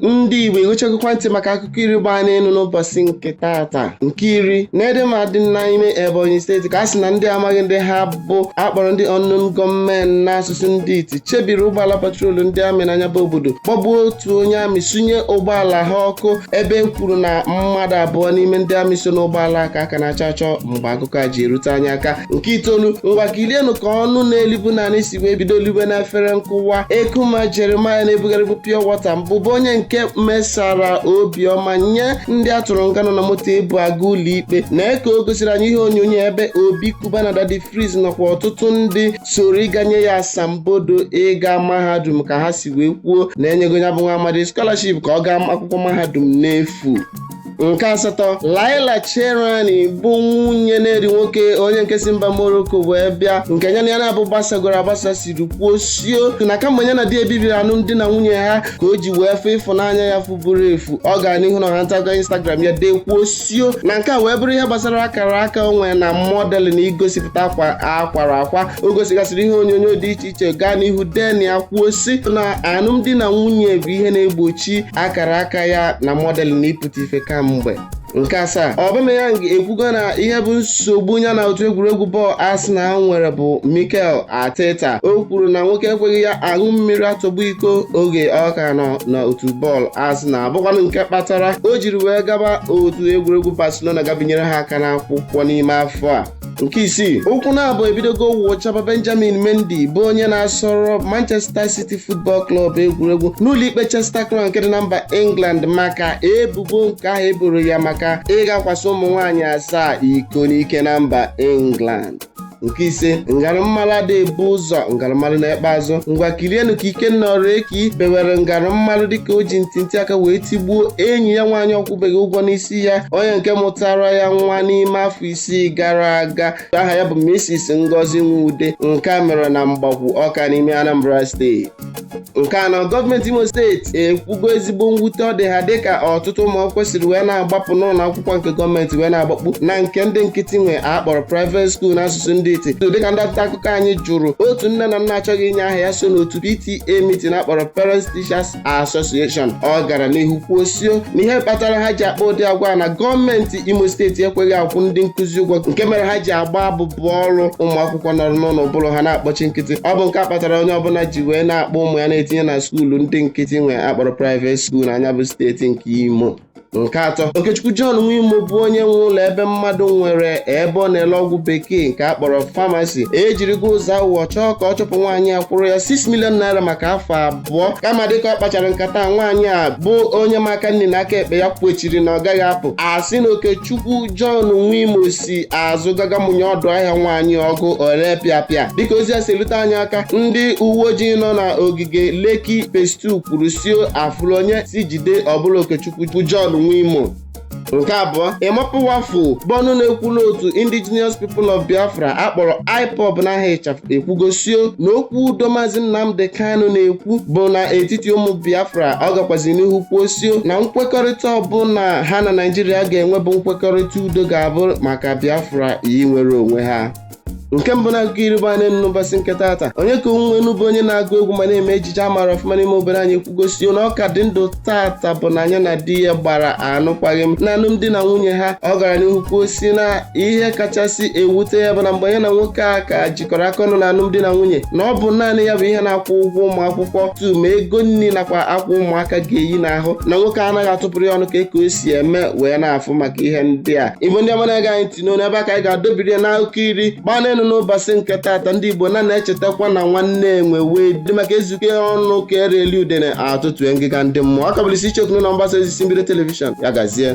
ndị Igbo egochagokwa ntị maka akụkọ iri gbaa n'elu n'ụbọchị nke tata nke iri n'edemadi n'ime Ebonyi steeti ka a sị na ndị amaghị ndị ha bụ akpọrọ ndị unknown gọọmenti n'asụsụ ndị iti chebiri ụgbọala patrolu ndị amị n'anya bụ obodo gbagbuo otu onye amị sunye ụgbọala ha ọkụ ebe e kwuru na mmadụ abụọ n'ime ndị amị so n'ụgbọala aka na-achọ achọ mgbe akụkọ a ji erute anyị aka. Nke itoolu ngwa kilienụ ka ọnụ na-elibu naanị si wee bido olibe na efere nkụwa Ekuma Jeremiah na-ebugharịbụ pure water mbụbụ onye nke mesara obiọma nye ndị atụrụ nga nọ na moto ebu aga ụlọ ikpe na ka o gosiri anyị ihe onyonyo ebe Obi Kuba na Daddy Freeze nakwa ọtụtụ ndị soro ịganye ya asambodo ịga mahadum ka ha si wee kwuo na enyego ya bụ nwa amadi scholarship ka ọ gaa akwụkwọ mahadum n'efu. Nke asatọ Laila Cherani bụ nwunye na-eri nwoke onye nke si mba Morocco wee bịa nke ya na ya na-abụ gbasagoro agbasa siri kwuo sio na kama ya na di ebibiri alụmdi na nwunye ha ka o ji wee fụ ịfụnanya ya fụburu efu ọ gara n'ihu na ọha ntaakụkọ Instagram ya dekwuo sio na nke a wee bụrụ ihe gbasara akara aka o nwere na mọdelụ na igosipụta akwara akwa o gosigasịrị ihe onyonyo dị iche iche gaa n'ihu den ya kwuo si na alụmdi na nwunye bụ ihe na-egbochi akara aka ya na mọdelụ na ịpụta ife kamgbe. Nke asaa Aubameyang ekwugo na ihe bụ nsogbu ya na otu egwuregwu bọọlụ Arsenal nwere bụ Mikel Arteta. O kwuru na nwoke ekweghị ya aṅụ mmiri atọgbu iko oge ọ ka nọ n'otu bọọlụ Arsenal bụkwanụ nke kpatara o jiri wee gaba otu egwuregwu Barcelona gabinyere ha aka n'akwụkwọ n'ime afọ a. Nke isii okwu na-abụ ebidogo wụchaba Benjamin Mendy bụ onye na-asọrọ Manchester City Football Club egwuregwu n'ụlọ ikpe Chester Crown nke dị na mba England maka ebubo nke ahụ eboro ya maka ịgakwasị ụmụ nwaanyị 7 iko n'ike na mba England. Nke ise ngarammalụ ebu ụzọ ngarammalụ na-ekpe azụ ngwa kirienụ ka Ikenna Ọrụeki bewere ngarammalụ dịka o ji ntịntị aka wee tigbuo enyi ya nwaanyị ọkwụbeghị ụgwọ n'isi ya onye nke mụtara ya nwa n'ime afọ 6 gara aga aha ya bụ Mrs. Ngozi Nwude nke a mere na Mgbakwu Ọka n'ime Anambra steeti. Nke anọ gọọmenti Imo steeti ekwugo ezigbo mwute ọ dị ha dịka ọtụtụ ụmụ akwụkwọ siri wee na-agbapụ n'ụlọ akwụkwọ nke gọọmenti wee na-agbakpu na nke ndị nkịtị nwe akpọrọ private school n'asụsụ ndị iti dịka ndị nta akụkọ anyị jụrụ otu nne na nna achọghị inye aha ya so n'otu PTA meeting akpọrọ Parents Teachers Association ọ gara n'ihu kwuo sio na ihe kpatara ha ji akpa ụdị agwa na gọọmenti Imo steeti ekweghị akwụ ndị nkụzi ụgwọ nke mere ha ji agba abụbụ ọrụ ụmụ akwụkwọ nọrọ n'ụlọ ụbụrụ ha na-akpọchi nkịtị ọ bụ nke kpatara onye ọbụla ji wee na-akpọ ụmụ ya na-etinye na skuulu ndị nkịtị nwe akpọrọ private school na anya bụ steeti nke Imo. Nke atọ Okechukwu John Nwimo bụ onye nwe ụlọ ebe mmadụ nwere ebe ọ na-ele ọgwụ bekee nke akpọrọ famasi ejirigo ụzọ awụọ chọọ ka ọ chụpụ nwaanyị a kwụrụ ya 6 million naira maka afọ abụọ kama dịka ọ kpachara nkata nwaanyị a bụ onye maka nne na aka ekpe ya kwechiri na ọ gaghị apụ asị na Okechukwu John Nwimo si azụ gaga mụnye ọdụ ahịa nwaanyị ọgụ ole pịapịa dịka ozi a si elute anyị aka ndị uwe ojii nọ na ogige Lekki Phase 2 kwuru sio afụrụ onye si jide ọbụla Okechukwu John Nwimo. Nke abụọ Ịmapụwafụ bọnụ na-ekwulu otu Indigenous People of Biafra akpọrọ IPOB n'aha ịchafụ ekwugosio na okwu udo Maazị Nnamdi Kanu na-ekwu bụ na etiti ụmụ Biafra ọ gakwazị n'ihu kwuosio na nkwekọrịta ọbụla ha na Naịjirịa ga-enwe bụ nkwekọrịta udo ga-abụ maka Biafra inwere onwe ha. Nke mbụ na akụkọ iri gbaa n'ụbọchị nke tata onye ka onwenu bụ onye na-agụ egwu ma na-eme ejije amara ọfụma n'ime obodo anyị ekwugosio na ọ ka dị ndụ tata bụ na anya na di ya gbara anụkwaghị m na alụmdi na nwunye ha ọ gara n'ihu kwuo si na ihe kachasị ewute ya bụ na mgbe ya na nwoke a ka jikọrọ aka ọnụ na alụmdi na nwunye na ọ bụ naanị ya bụ ihe na-akwụ ụgwọ ụmụ akwụkwọ tu ma ego nri nakwa akwa ụmụaka ga-eyi n'ahụ na nwoke anaghị atụpụrụ ya ọnụ ka o si eme wee na-afụ maka ihe ndị a. Igbo ndị ọma na-ege anyị ntị n'onu ebe a ka anyị ga-adọbiri ya n'akụkọ iri gbaa n'ụbọchị nke tata ndị Igbo na-echetakwa na nwanne enwe wee dị maka ezuke ọnụ ka ereli udene atụtụ ngịga ndị mmụọ ọ ka bụlisi ichekunu na mgbasa ozi Mbido telivishọn ya gazie.